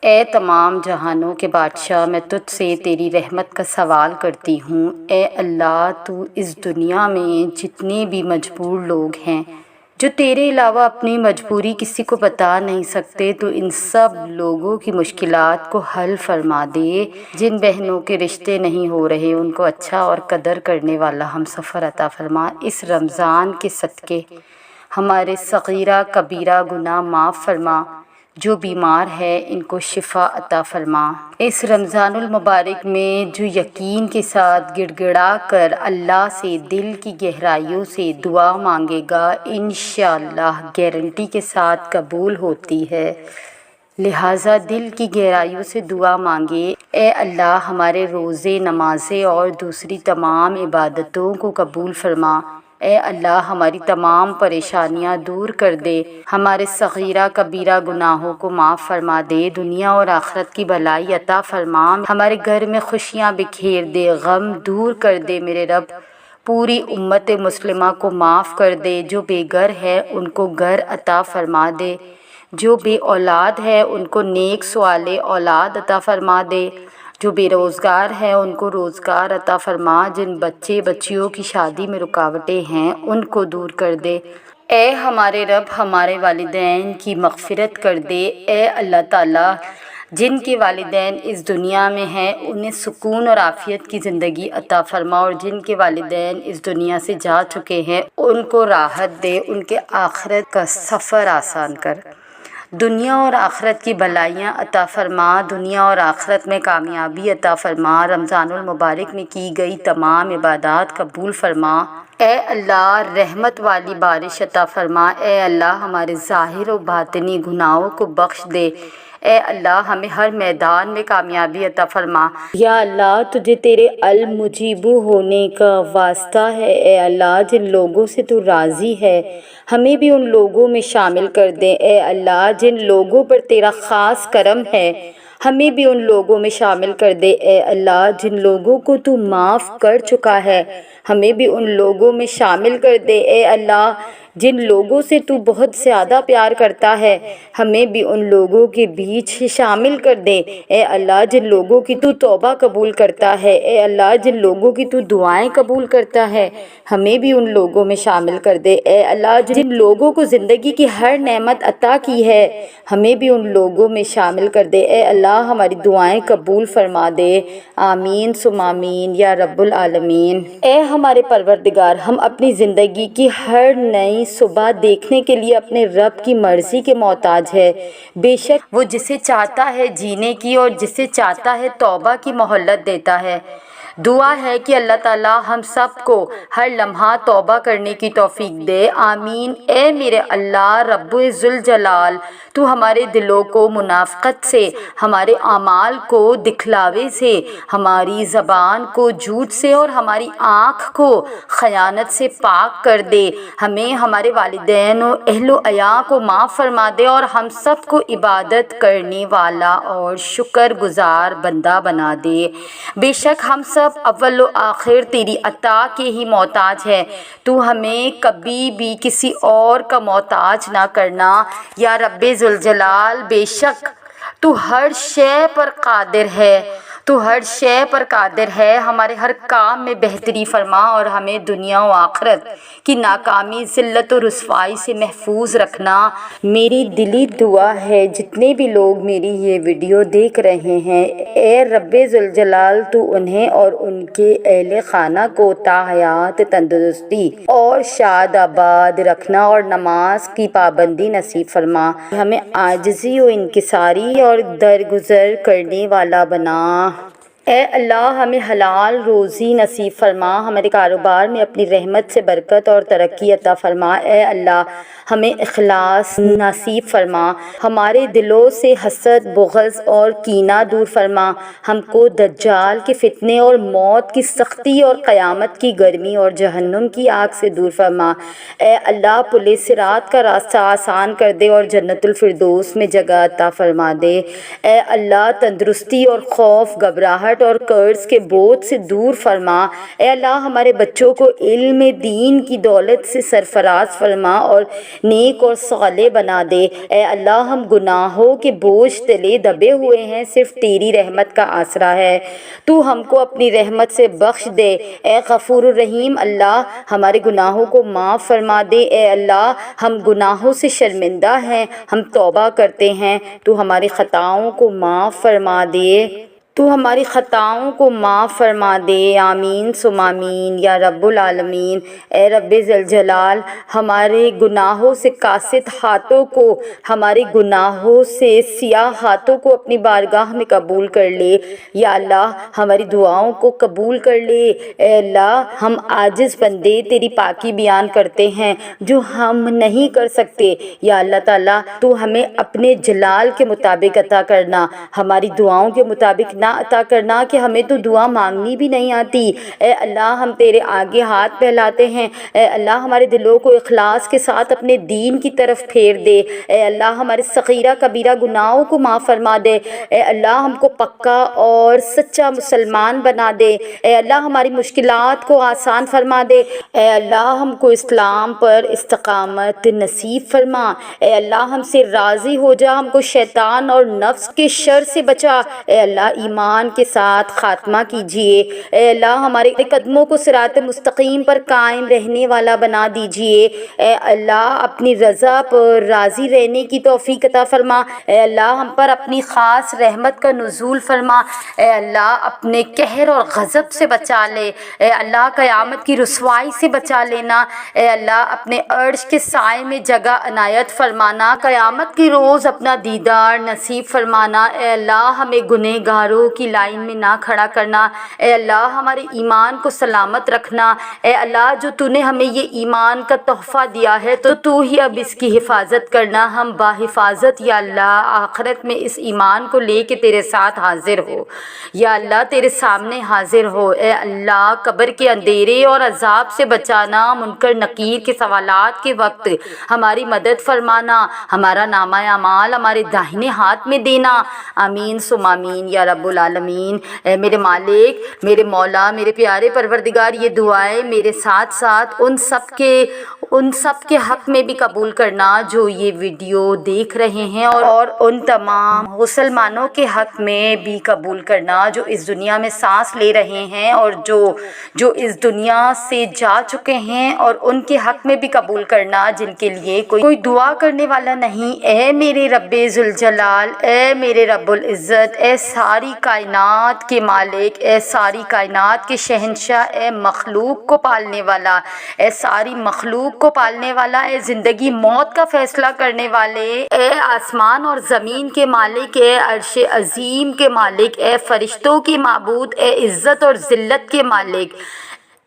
اے تمام جہانوں کے بادشاہ، میں تجھ سے تیری رحمت کا سوال کرتی ہوں۔ اے اللہ، تو اس دنیا میں جتنے بھی مجبور لوگ ہیں جو تیرے علاوہ اپنی مجبوری کسی کو بتا نہیں سکتے، تو ان سب لوگوں کی مشکلات کو حل فرما دے۔ جن بہنوں کے رشتے نہیں ہو رہے ان کو اچھا اور قدر کرنے والا ہم سفر عطا فرما۔ اس رمضان کے صدقے ہمارے صغیرہ کبیرہ گناہ معاف فرما۔ جو بیمار ہے ان کو شفا عطا فرما۔ اس رمضان المبارک میں جو یقین کے ساتھ گڑ گڑا کر اللہ سے دل کی گہرائیوں سے دعا مانگے گا، انشاءاللہ گارنٹی کے ساتھ قبول ہوتی ہے۔ لہٰذا دل کی گہرائیوں سے دعا مانگے۔ اے اللہ، ہمارے روزے، نمازیں اور دوسری تمام عبادتوں کو قبول فرما۔ اے اللہ، ہماری تمام پریشانیاں دور کر دے، ہمارے صغیرہ کبیرہ گناہوں کو معاف فرما دے، دنیا اور آخرت کی بھلائی عطا فرما، ہمارے گھر میں خوشیاں بکھیر دے، غم دور کر دے میرے رب۔ پوری امت مسلمہ کو معاف کر دے، جو بے گھر ہے ان کو گھر عطا فرما دے، جو بے اولاد ہے ان کو نیک صالح اولاد عطا فرما دے، جو بے روزگار ہے ان کو روزگار عطا فرما، جن بچے بچیوں کی شادی میں رکاوٹیں ہیں ان کو دور کر دے۔ اے ہمارے رب، ہمارے والدین کی مغفرت کر دے۔ اے اللہ تعالیٰ، جن کے والدین اس دنیا میں ہیں انہیں سکون اور عافیت کی زندگی عطا فرما، اور جن کے والدین اس دنیا سے جا چکے ہیں ان کو راحت دے، ان کے آخرت کا سفر آسان کر، دنیا اور آخرت کی بھلائیاں عطا فرما، دنیا اور آخرت میں کامیابی عطا فرما، رمضان المبارک میں کی گئی تمام عبادات قبول فرما۔ اے اللہ، رحمت والی بارش عطا فرما۔ اے اللہ، ہمارے ظاہر و باطنی گناہوں کو بخش دے۔ اے اللہ، ہمیں ہر میدان میں کامیابی عطا فرما۔ یا اللہ، تجھے تیرے المجیب ہونے کا واسطہ ہے۔ اے اللہ، جن لوگوں سے تو راضی ہے ہمیں بھی ان لوگوں میں شامل کر دے۔ اے اللہ، جن لوگوں پر تیرا خاص کرم ہے ہمیں بھی ان لوگوں میں شامل کر دے۔ اے اللہ، جن لوگوں کو تو معاف کر چکا ہے ہمیں بھی ان لوگوں میں شامل کر دے۔ اے اللہ، جن لوگوں سے تو بہت زیادہ پیار کرتا ہے ہمیں بھی ان لوگوں کے بیچ شامل کر دے۔ اے اللہ، جن لوگوں کی تو توبہ قبول کرتا ہے، اے اللہ، جن لوگوں کی تو دعائیں قبول کرتا ہے ہمیں بھی ان لوگوں میں شامل کر دے۔ اے اللہ، جن لوگوں کو زندگی کی ہر نعمت عطا کی ہے ہمیں بھی ان لوگوں میں شامل کر دے۔ اے اللہ، ہماری دعائیں قبول فرما دے۔ آمین ثم آمین یا رب العالمین۔ اے ہمارے پروردگار، ہم اپنی زندگی کی ہر نئی صبح دیکھنے کے لیے اپنے رب کی مرضی کے محتاج ہے۔ بے شک وہ جسے چاہتا ہے جینے کی اور جسے چاہتا ہے توبہ کی مہلت دیتا ہے۔ دعا ہے کہ اللہ تعالیٰ ہم سب کو ہر لمحہ توبہ کرنے کی توفیق دے۔ آمین۔ اے میرے اللہ رب ذوالجلال، تو ہمارے دلوں کو منافقت سے، ہمارے اعمال کو دکھلاوے سے، ہماری زبان کو جھوٹ سے اور ہماری آنکھ کو خیانت سے پاک کر دے۔ ہمیں، ہمارے والدین و اہل و عیال کو معاف فرما دے اور ہم سب کو عبادت کرنے والا اور شکر گزار بندہ بنا دے۔ بے شک ہم سب اول و آخر تیری عطا کے ہی محتاج ہے، تو ہمیں کبھی بھی کسی اور کا محتاج نہ کرنا یا رب ذوالجلال۔ بے شک تو ہر شے پر قادر ہے، تو ہر شے پر قادر ہے، ہمارے ہر کام میں بہتری فرما اور ہمیں دنیا و آخرت کی ناکامی، ذلت و رسوائی سے محفوظ رکھنا۔ میری دلی دعا ہے جتنے بھی لوگ میری یہ ویڈیو دیکھ رہے ہیں، اے رب ذوالجلال، تو انہیں اور ان کے اہل خانہ کو تا حیات تندرستی اور شاد آباد رکھنا اور نماز کی پابندی نصیب فرما۔ ہمیں عاجزی و انکساری اور درگزر کرنے والا بنا۔ اے اللہ، ہمیں حلال روزی نصیب فرما، ہمارے کاروبار میں اپنی رحمت سے برکت اور ترقی عطا فرما۔ اے اللہ، ہمیں اخلاص نصیب فرما، ہمارے دلوں سے حسد، بغض اور کینہ دور فرما، ہم کو دجال کے فتنے اور موت کی سختی اور قیامت کی گرمی اور جہنم کی آگ سے دور فرما۔ اے اللہ، پل صراط کا راستہ آسان کر دے اور جنت الفردوس میں جگہ عطا فرما دے۔ اے اللہ، تندرستی اور خوف گھبراہٹ گھبراہٹ اور قرض کے بوجھ سے دور فرما۔ اے اللہ ہمارے بچوں کو علم دین کی دولت سے سرفراز فرما اور نیک اور صالح بنا دے۔ اے اللہ ہم گناہوں کے بوجھ تلے دبے ہوئے ہیں، صرف تیری رحمت کا آسرا ہے، تو ہم کو اپنی رحمت سے بخش دے۔ اے غفور الرحیم اللہ ہمارے گناہوں کو معاف فرما دے۔ اے اللہ ہم گناہوں سے شرمندہ ہیں، ہم توبہ کرتے ہیں، تو ہماری خطاؤں کو معاف فرما دے، تو ہماری خطاؤں کو معاف فرما دے۔ آمین ثم آمین یا رب العالمین۔ اے رب ذوالجلال ہمارے گناہوں سے قاصد ہاتھوں کو، ہمارے گناہوں سے سیاہ ہاتھوں کو اپنی بارگاہ میں قبول کر لے۔ یا اللہ ہماری دعاؤں کو قبول کر لے۔ اے اللہ ہم عاجز بندے تیری پاکی بیان کرتے ہیں جو ہم نہیں کر سکتے۔ یا اللہ تعالیٰ تو ہمیں اپنے جلال کے مطابق عطا کرنا، ہماری دعاؤں کے مطابق نہ عطا کرنا کہ ہمیں تو دعا مانگنی بھی نہیں آتی۔ اے اللہ ہم تیرے آگے ہاتھ پھیلاتے ہیں، اے اللہ ہمارے دلوں کو اخلاص کے ساتھ اپنے دین کی طرف پھیر دے۔ اے اللہ ہمارے صغیرہ کبیرہ گناہوں کو معاف فرما دے۔ اے اللہ ہم کو پکا اور سچا مسلمان بنا دے۔ اے اللہ ہماری مشکلات کو آسان فرما دے۔ اے اللہ ہم کو اسلام پر استقامت نصیب فرما۔ اے اللہ ہم سے راضی ہو جا، ہم کو شیطان اور نفس کے شر سے بچا۔ اے اللہ ایمان کے ساتھ خاتمہ کیجیے۔ اے اللہ ہمارے قدموں کو صراط مستقیم پر قائم رہنے والا بنا دیجیے۔ اے اللہ اپنی رضا پر راضی رہنے کی توفیق عطا فرما۔ اے اللہ ہم پر اپنی خاص رحمت کا نزول فرما۔ اے اللہ اپنے قہر اور غضب سے بچا لے۔ اے اللہ قیامت کی رسوائی سے بچا لینا۔ اے اللہ اپنے عرش کے سائے میں جگہ عنایت فرمانا، قیامت کی روز اپنا دیدار نصیب فرمانا۔ اے اللہ ہمیں گنہگاروں کی لائن میں نہ کھڑا کرنا۔ اے اللہ ہمارے ایمان کو سلامت رکھنا۔ اے اللہ جو تو نے ہمیں یہ ایمان کا تحفہ دیا ہے تو ہی اب اس کی حفاظت کرنا۔ ہم باحفاظت یا اللہ آخرت میں اس ایمان کو لے کے تیرے ساتھ حاضر ہو، یا اللہ تیرے سامنے حاضر ہو۔ اے اللہ قبر کے اندھیرے اور عذاب سے بچانا، منکر نکیر کے سوالات کے وقت ہماری مدد فرمانا، ہمارا نامہ اعمال ہمارے داہنے ہاتھ میں دینا۔ آمین ثم آمین یا رب العالمین۔ اے میرے مالک، میرے مولا، میرے پیارے پروردگار، یہ دعائیں میرے ساتھ ساتھ ان سب کے حق میں بھی قبول کرنا جو یہ ویڈیو دیکھ رہے ہیں، اور ان تمام مسلمانوں کے حق میں بھی قبول کرنا جو اس دنیا میں سانس لے رہے ہیں اور جو اس دنیا سے جا چکے ہیں، اور ان کے حق میں بھی قبول کرنا جن کے لیے کوئی دعا کرنے والا نہیں۔ اے میرے رب ذوالجلال، اے میرے رب العزت، اے ساری کائنات کے مالک، اے ساری کائنات کے شہنشاہ، اے مخلوق کو پالنے والا، اے ساری مخلوق کو پالنے والا، اے زندگی موت کا فیصلہ کرنے والے، اے آسمان اور زمین کے مالک، اے عرش عظیم کے مالک، اے فرشتوں کے معبود، اے عزت اور ذلت کے مالک،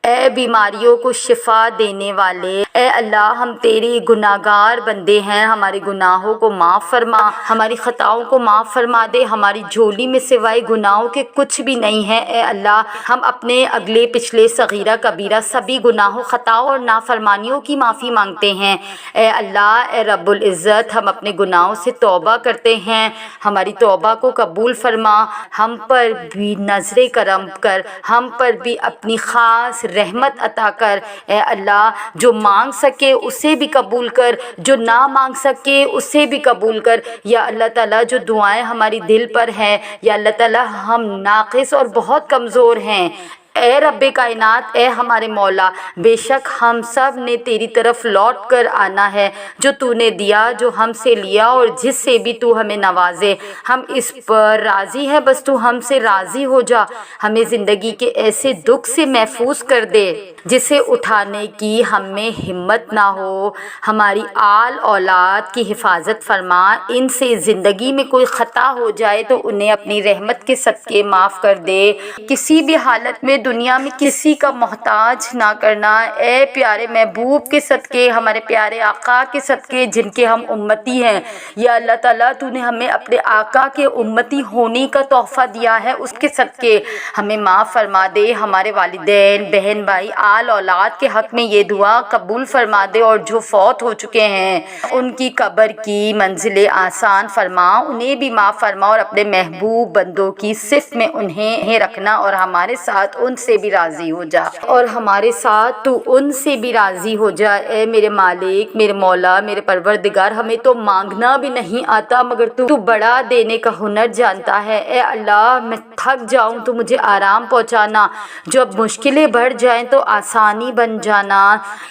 اے بیماریوں کو شفا دینے والے، اے اللہ ہم تیرے گناہگار بندے ہیں، ہمارے گناہوں کو معاف فرما، ہماری خطاؤں کو معاف فرما دے۔ ہماری جھولی میں سوائے گناہوں کے کچھ بھی نہیں ہے۔ اے اللہ ہم اپنے اگلے پچھلے صغیرہ کبیرہ سبھی گناہوں، خطاؤں اور نافرمانیوں کی معافی مانگتے ہیں۔ اے اللہ، اے رب العزت، ہم اپنے گناہوں سے توبہ کرتے ہیں، ہماری توبہ کو قبول فرما، ہم پر بھی نظر کرم کر، ہم پر بھی اپنی خاص رحمت عطا کر۔ اے اللہ جو مانگ سکے اسے بھی قبول کر، جو نہ مانگ سکے اسے بھی قبول کر۔ یا اللہ تعالیٰ جو دعائیں ہماری دل پر ہیں، یا اللہ تعالیٰ ہم ناقص اور بہت کمزور ہیں، اے رب کائنات، اے ہمارے مولا، بے شک ہم سب نے تیری طرف لوٹ کر آنا ہے، جو تو نے دیا، جو ہم سے لیا اور جس سے بھی تو ہمیں نوازے، ہم اس پر راضی ہیں، بس تو ہم سے راضی ہو جا۔ ہمیں زندگی کے ایسے دکھ سے محفوظ کر دے جسے اٹھانے کی ہم میں ہمت نہ ہو۔ ہماری آل اولاد کی حفاظت فرما، ان سے زندگی میں کوئی خطا ہو جائے تو انہیں اپنی رحمت کے صدقے معاف کر دے۔ کسی بھی حالت میں دنیا میں کسی کا محتاج نہ کرنا۔ اے پیارے محبوب کے صدقے، ہمارے پیارے آقا کے صدقے جن کے ہم امتی ہیں، یا اللہ تعالیٰ تو نے ہمیں اپنے آقا کے امتی ہونے کا تحفہ دیا ہے، اس کے صدقے ہمیں معاف فرما دے۔ ہمارے والدین، بہن بھائی، آل اولاد کے حق میں یہ دعا قبول فرما دے، اور جو فوت ہو چکے ہیں ان کی قبر کی منزلیں آسان فرما، انہیں بھی معاف فرما، اور اپنے محبوب بندوں کی صف میں انہیں رکھنا، اور ہمارے ساتھ ان سے بھی راضی ہو جا، اور ہمارے ساتھ تو ان سے بھی راضی ہو جا۔ اے میرے مالک، میرے مولا، میرے پروردگار، ہمیں تو مانگنا بھی نہیں آتا مگر تو بڑا دینے کا ہنر جانتا ہے۔ اے اللہ، میں تھک جاؤں تو مجھے آرام پہنچانا، جب مشکلیں بڑھ جائیں تو آسانی بن جانا۔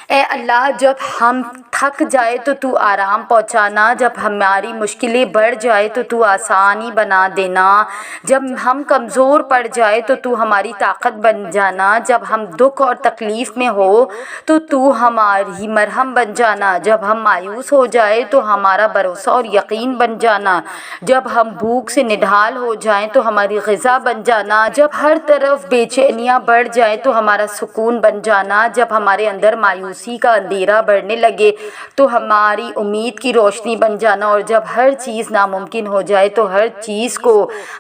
اے اللہ، جب ہم تھک جائے تو آرام پہنچانا، جب ہماری مشکلیں بڑھ جائے تو آسانی بنا دینا، جب ہم کمزور پڑ جائے تو ہماری طاقت بن جانا، جب ہم دکھ اور تکلیف میں ہو تو ہماری مرہم بن جانا، جب ہم مایوس ہو جائے تو ہمارا بھروسہ اور یقین بن جانا، جب ہم بھوک سے نڈھال ہو جائیں تو ہماری غذا بن جانا، جب ہر طرف بے چینیاں بڑھ جائیں تو ہمارا سکون بن جانا، جب ہمارے اندر مایوسی کا اندھیرا بڑھنے لگے تو ہماری امید کی روشنی بن جانا، اور جب ہر چیز ناممکن ہو جائے تو ہر چیز کو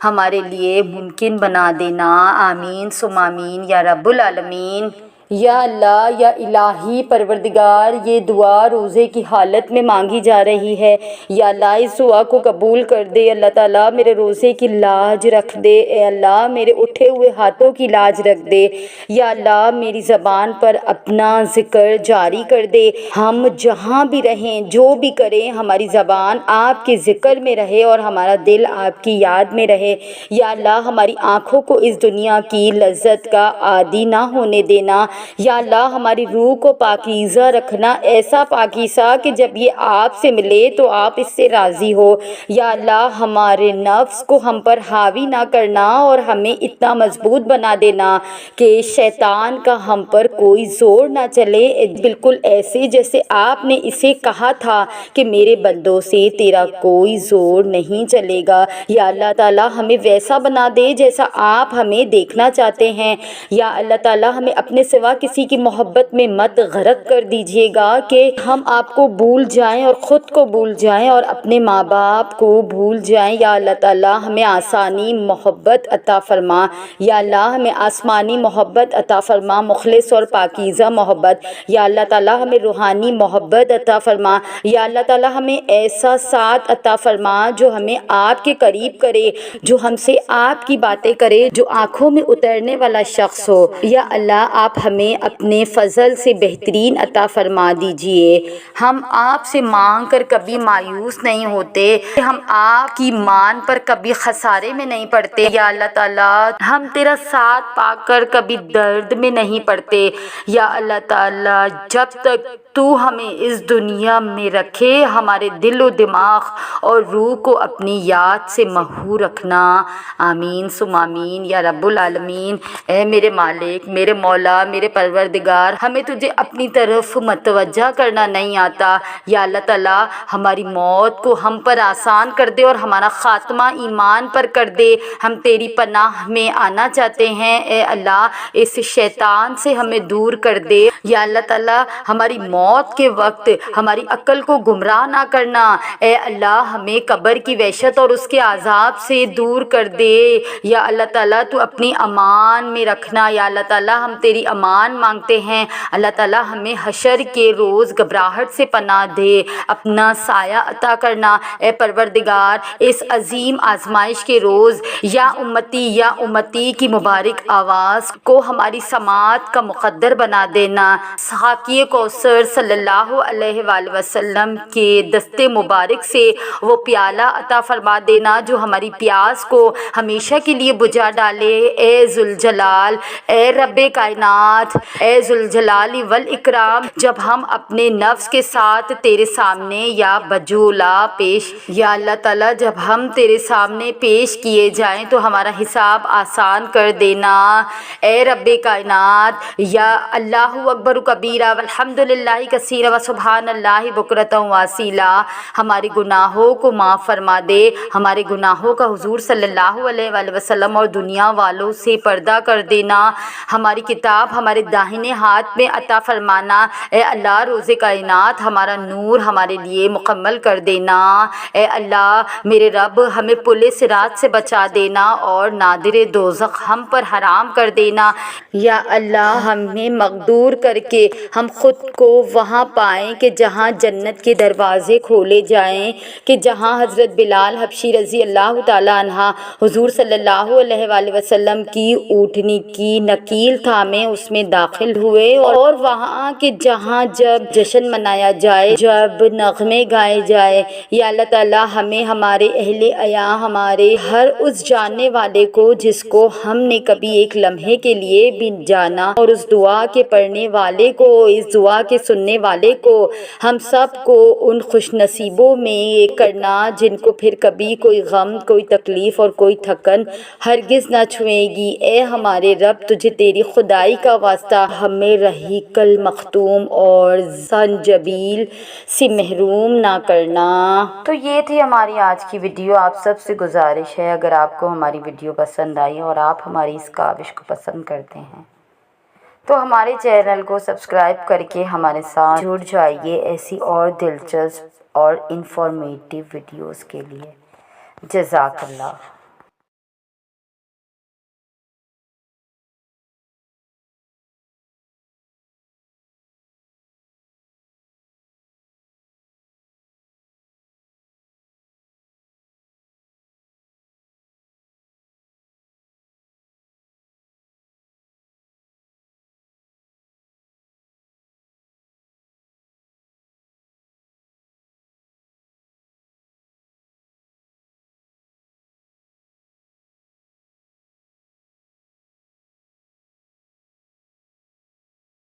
ہمارے لیے ممکن بنا دینا۔ آمین ثم آمین یا رب العالمین۔ یا اللہ، یا الہی پروردگار، یہ دعا روزے کی حالت میں مانگی جا رہی ہے، یا اللہ اس دعا کو قبول کر دے۔ اللہ تعالیٰ میرے روزے کی لاج رکھ دے، اے اللہ میرے اٹھے ہوئے ہاتھوں کی لاج رکھ دے، یا اللہ میری زبان پر اپنا ذکر جاری کر دے۔ ہم جہاں بھی رہیں، جو بھی کریں، ہماری زبان آپ کے ذکر میں رہے اور ہمارا دل آپ کی یاد میں رہے۔ یا اللہ ہماری آنکھوں کو اس دنیا کی لذت کا عادی نہ ہونے دینا، یا اللہ ہماری روح کو پاکیزہ رکھنا، ایسا پاکیزہ کہ جب یہ آپ سے ملے تو آپ اس سے راضی ہو۔ یا اللہ ہمارے نفس کو ہم پر حاوی نہ کرنا، اور ہمیں اتنا مضبوط بنا دینا کہ شیطان کا ہم پر کوئی زور نہ چلے، بالکل ایسے جیسے آپ نے اسے کہا تھا کہ میرے بندوں سے تیرا کوئی زور نہیں چلے گا۔ یا اللہ تعالیٰ ہمیں ویسا بنا دے جیسا آپ ہمیں دیکھنا چاہتے ہیں۔ یا اللہ تعالیٰ ہمیں اپنے سوا کسی کی محبت میں مت غرق کر دیجیے گا کہ ہم آپ کو بھول جائیں اور خود کو بھول جائیں اور اپنے ماں باپ کو بھول جائیں۔ یا اللہ تعالیٰ ہمیں آسانی محبت عطا فرما، یا اللہ ہمیں آسمانی محبت عطا فرما، مخلص اور پاکیزہ محبت۔ یا اللہ تعالیٰ ہمیں روحانی محبت عطا فرما، یا اللہ تعالیٰ ہمیں ایسا ساتھ عطا فرما جو ہمیں آپ کے قریب کرے، جو ہم سے آپ کی باتیں کرے، جو آنکھوں میں اترنے والا شخص ہو۔ یا اللہ آپ ہمیں اپنے فضل سے بہترین عطا فرما دیجئے۔ ہم آپ سے مانگ کر کبھی مایوس نہیں ہوتے، ہم آپ کی مان پر کبھی خسارے میں نہیں پڑتے۔ یا اللہ تعالیٰ ہم تیرا ساتھ پا کر کبھی درد میں نہیں پڑتے۔ یا اللہ تعالیٰ جب تک تو ہمیں اس دنیا میں رکھے، ہمارے دل و دماغ اور روح کو اپنی یاد سے محو رکھنا۔ آمین ثم آمین یا رب العالمین۔ اے میرے مالک، میرے مولا، میرے پروردگار، ہمیں تجھے اپنی طرف متوجہ کرنا نہیں آتا۔ یا اللہ تعالیٰ ہماری موت کو ہم پر آسان کر دے اور ہمارا خاتمہ ایمان پر کر دے۔ ہم تیری پناہ میں آنا چاہتے ہیں، اے اللہ اس شیطان سے ہمیں دور کر دے۔ یا اللہ تعالیٰ ہماری موت کے وقت ہماری عقل کو گمراہ نہ کرنا، اے اللہ ہمیں قبر کی وحشت اور اس کے عذاب سے دور کر دے۔ یا اللہ تعالیٰ تو اپنی امان میں رکھنا۔ یا اللہ تعالیٰ ہم تیری امان مانگتے ہیں، اللہ تعالیٰ ہمیں حشر کے روز گھبراہٹ سے پناہ دے، اپنا سایہ عطا کرنا۔ اے پروردگار اس عظیم آزمائش کے روز یا امتی کی مبارک آواز کو ہماری سماعت کا مقدر بنا دینا۔ ساقی کوثر صلی اللہ علیہ وآلہ وسلم کے دست مبارک سے وہ پیالہ عطا فرما دینا جو ہماری پیاس کو ہمیشہ کے لیے بجھا ڈالے۔ اے ذوالجلال، اے رب کائنات، اے ذوالجلال والاکرام، جب ہم اپنے نفس کے ساتھ تیرے سامنے یا بجولا پیش، یا اللہ تعالیٰ جب ہم تیرے سامنے پیش کیے جائیں تو ہمارا حساب آسان کر دینا۔ اے رب کائنات، یا اللہ اکبر کبیرہ والحمد للہ کثیرا و سبحان اللہ بکرۃ و اصیلا۔ ہمارے گناہوں کو معاف فرما دے، ہمارے گناہوں کا حضور صلی اللہ علیہ وآلہ وسلم اور دنیا والوں سے پردہ کر دینا، ہماری کتاب ہمارے داہنے ہاتھ میں عطا فرمانا۔ اے اللہ روز کائنات ہمارا نور ہمارے لیے مکمل کر دینا۔ اے اللہ میرے رب ہمیں پل صراط سے بچا دینا اور نادر دوزخ ہم پر حرام کر دینا۔ یا اللہ ہمیں مقدور کر کے ہم خود کو وہاں پائیں کہ جہاں جنت کے دروازے کھولے جائیں، کہ جہاں حضرت بلال حبشی رضی اللہ تعالیٰ عنہ حضور صلی اللہ علیہ وآلہ وسلم کی اونٹنی کی نکیل تھامے اس میں داخل ہوئے، اور وہاں کہ جہاں جب جشن منایا جائے، جب نغمے گائے جائے۔ یا اللہ تعالیٰ ہمیں، ہمارے اہل عیا، ہمارے ہر اس جاننے والے کو جس کو ہم نے کبھی ایک لمحے کے لیے بھی جانا، اور اس دعا کے پڑھنے والے کو، اس دعا کے سننے والے کو، ہم سب کو ان خوش نصیبوں میں کرنا جن کو پھر کبھی کوئی غم، کوئی تکلیف اور کوئی تھکن ہرگز نہ چھوئے گی۔ اے ہمارے رب تجھے تیری خدائی کا واسطہ ہمیں رحیق المختوم اور زنجبیل سے محروم نہ کرنا۔ تو یہ تھی ہماری آج کی ویڈیو۔ آپ سب سے گزارش ہے اگر آپ کو ہماری ویڈیو پسند آئی اور آپ ہماری اس کاوش کو پسند کرتے ہیں تو ہمارے چینل کو سبسکرائب کر کے ہمارے ساتھ جڑ جائیے ایسی اور دلچسپ اور انفارمیٹیو ویڈیوز کے لیے۔ جزاک اللہ۔